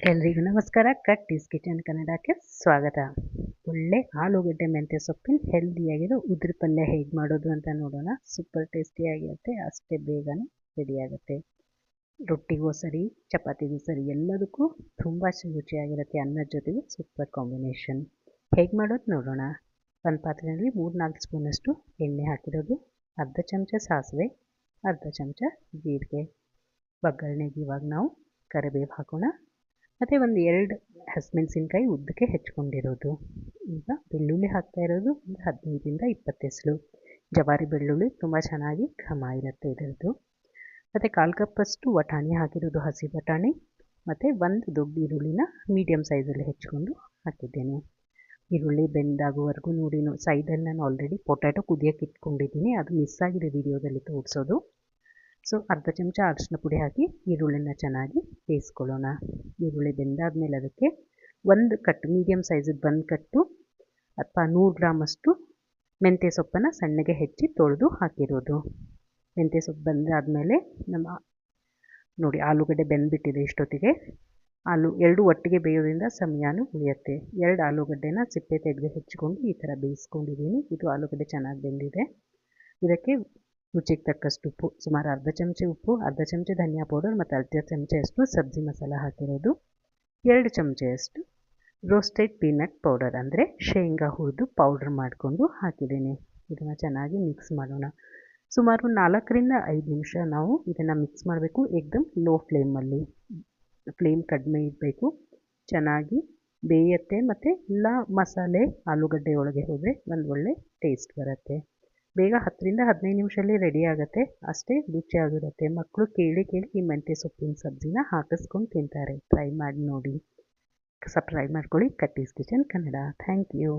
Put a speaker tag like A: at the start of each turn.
A: ಎಲ್ರಿಗೂ ನಮಸ್ಕಾರ. Cut kitchen ಕನ್ನಡಕ್ಕೆ ಸ್ವಾಗತ. ಒಳ್ಳೆ ಆಲೂಗಡ್ಡೆ ಮೆಂತ್ಯ ಸೊಪ್ಪಿನ ಹೆಲ್ದಿಯಾಗಿರೋ ಉದ್ರ ಪಲ್ಯ ಹೇಗೆ ಮಾಡೋದು ಅಂತ ನೋಡೋಣ. ಸೂಪರ್ ಟೇಸ್ಟಿಯಾಗಿರುತ್ತೆ, ಅಷ್ಟೇ ಬೇಗನೆ ರೆಡಿ ಆಗುತ್ತೆ. ರೊಟ್ಟಿಗೂ ಸರಿ, ಚಪಾತಿಗೂ ಸರಿ, ಎಲ್ಲದಕ್ಕೂ ತುಂಬ ರುಚಿಯಾಗಿರುತ್ತೆ. ಅನ್ನದ ಜೊತೆಗೆ ಸೂಪರ್ ಕಾಂಬಿನೇಷನ್. ಹೇಗೆ ಮಾಡೋದು ನೋಡೋಣ. ಒಂದು ಪಾತ್ರೆಯಲ್ಲಿ 3-4 ಸ್ಪೂನಷ್ಟು ಎಣ್ಣೆ ಹಾಕಿರೋದು, ಅರ್ಧ ಚಮಚ ಸಾಸಿವೆ, ಅರ್ಧ ಚಮಚ ಜೀರಿಗೆ. ಒಗ್ಗರಣೆಗೆ ಇವಾಗ ನಾವು ಕರಿಬೇವು ಹಾಕೋಣ. ಮತ್ತು ಒಂದು 2 ಹಸಿಮೆಣಸಿನ್ಕಾಯಿ ಉದ್ದಕ್ಕೆ ಹೆಚ್ಕೊಂಡಿರೋದು. ಈಗ ಬೆಳ್ಳುಳ್ಳಿ ಹಾಕ್ತಾ ಇರೋದು ಒಂದು 15-20 ಎಸಳು. ಜವಾರಿ ಬೆಳ್ಳುಳ್ಳಿ ತುಂಬ ಚೆನ್ನಾಗಿ ಘಮ ಇರುತ್ತೆ ಇದರದ್ದು. ಮತ್ತು 1/4 ಕಪ್ಪಷ್ಟು ಬಟಾಣಿ ಹಾಕಿರೋದು, ಹಸಿ ಬಟಾಣಿ. ಮತ್ತು ಒಂದು ದೊಡ್ಡ ಈರುಳ್ಳಿನ ಮೀಡಿಯಮ್ ಸೈಜಲ್ಲಿ ಹೆಚ್ಕೊಂಡು ಹಾಕಿದ್ದೇನೆ. ಈರುಳ್ಳಿ ಬೆಂದಾಗುವವರೆಗೂ ನೋಡಿ. ಸೈಡಲ್ಲಿ ನಾನು ಆಲ್ರೆಡಿ ಪೊಟ್ಯಾಟೊ ಕುದಿಯೋಕ್ಕೆ ಇಟ್ಕೊಂಡಿದ್ದೀನಿ, ಅದು ಮಿಸ್ ಆಗಿದೆ ವಿಡಿಯೋದಲ್ಲಿ ತೋರಿಸೋದು. ಸೊ ಅರ್ಧ ಚಮಚ ಅರಿಶಿನ ಪುಡಿ ಹಾಕಿ ಈರುಳ್ಳಿನ ಚೆನ್ನಾಗಿ ಬೇಯಿಸ್ಕೊಳ್ಳೋಣ. ಈರುಳ್ಳಿ ಬೆಂದಾದ್ಮೇಲೆ ಅದಕ್ಕೆ ಒಂದು ಕಟ್ಟು ಮೀಡಿಯಮ್ ಸೈಜದ್ದು ಒಂದು ಕಟ್ಟು ಅಥವಾ 100 ಗ್ರಾಮಷ್ಟು ಮೆಂತ್ಯ ಸೊಪ್ಪನ್ನು ಸಣ್ಣಗೆ ಹೆಚ್ಚಿ ತೊಳೆದು ಹಾಕಿರೋದು. ಮೆಂತ್ಯ ಸೊಪ್ಪು ಬಂದಾದಮೇಲೆ ನಮ್ಮ ನೋಡಿ ಆಲೂಗಡ್ಡೆ ಬೆಂದುಬಿಟ್ಟಿದೆ ಇಷ್ಟೊತ್ತಿಗೆ. ಎರಡು ಒಟ್ಟಿಗೆ ಬೇಯೋದ್ರಿಂದ ಸಮಯನೂ ಉಳಿಯುತ್ತೆ. 2 ಆಲೂಗಡ್ಡೆನ ಸಿಪ್ಪೆ ತೆಗೆದು ಹೆಚ್ಚಿಕೊಂಡು ಈ ಥರ ಬೇಯಿಸ್ಕೊಂಡಿದ್ದೀನಿ. ಇದು ಆಲೂಗಡ್ಡೆ ಚೆನ್ನಾಗಿ ಬೆಂದಿದೆ. ಇದಕ್ಕೆ ರುಚಿಗೆ ತಕ್ಕಷ್ಟು ಉಪ್ಪು, ಸುಮಾರು ಅರ್ಧ ಚಮಚ ಉಪ್ಪು, ಅರ್ಧ ಚಮಚ ಧನಿಯಾ ಪೌಡರ್ ಮತ್ತು ಅರ್ಧ ಚಮಚದಷ್ಟು ಸಬ್ಜಿ ಮಸಾಲ ಹಾಕಿರೋದು, 2 ಚಮಚದಷ್ಟು ರೋಸ್ಟೆಡ್ ಪೀನಟ್ ಪೌಡರ್ ಅಂದರೆ ಶೇಂಗಾ ಹುರಿದು ಪೌಡ್ರ್ ಮಾಡಿಕೊಂಡು ಹಾಕಿದ್ದೀನಿ. ಇದನ್ನು ಚೆನ್ನಾಗಿ ಮಿಕ್ಸ್ ಮಾಡೋಣ. ಸುಮಾರು 4-5 ನಿಮಿಷ ನಾವು ಇದನ್ನು ಮಿಕ್ಸ್ ಮಾಡಬೇಕು. ಏಕ್ದಮ್ ಲೋ ಫ್ಲೇಮಲ್ಲಿ, ಫ್ಲೇಮ್ ಕಡಿಮೆ ಇಡಬೇಕು. ಚೆನ್ನಾಗಿ ಬೇಯುತ್ತೆ ಮತ್ತು ಎಲ್ಲ ಮಸಾಲೆ ಆಲೂಗಡ್ಡೆ ಒಳಗೆ ಹೋದರೆ ಒಂದು ಒಳ್ಳೆ ಟೇಸ್ಟ್ ಬರುತ್ತೆ. ಬೇಗ 10-15 ನಿಮಿಷದಲ್ಲಿ ರೆಡಿ ಆಗುತ್ತೆ, ಅಷ್ಟೇ ರುಚಿಯಾಗಿರುತ್ತೆ. ಮಕ್ಕಳು ಕೇಳಿ ಈ ಮೆಂತ್ಯ ಸೊಪ್ಪಿನ ಸಬ್ಜಿನ ಹಾಕಿಸ್ಕೊಂಡು ತಿಂತಾರೆ. ಟ್ರೈ ಮಾಡಿ ನೋಡಿ. ಸಬ್ಸ್ಕ್ರೈಬ್ ಮಾಡ್ಕೊಳ್ಳಿ cut kitchen Kannada. Thank you.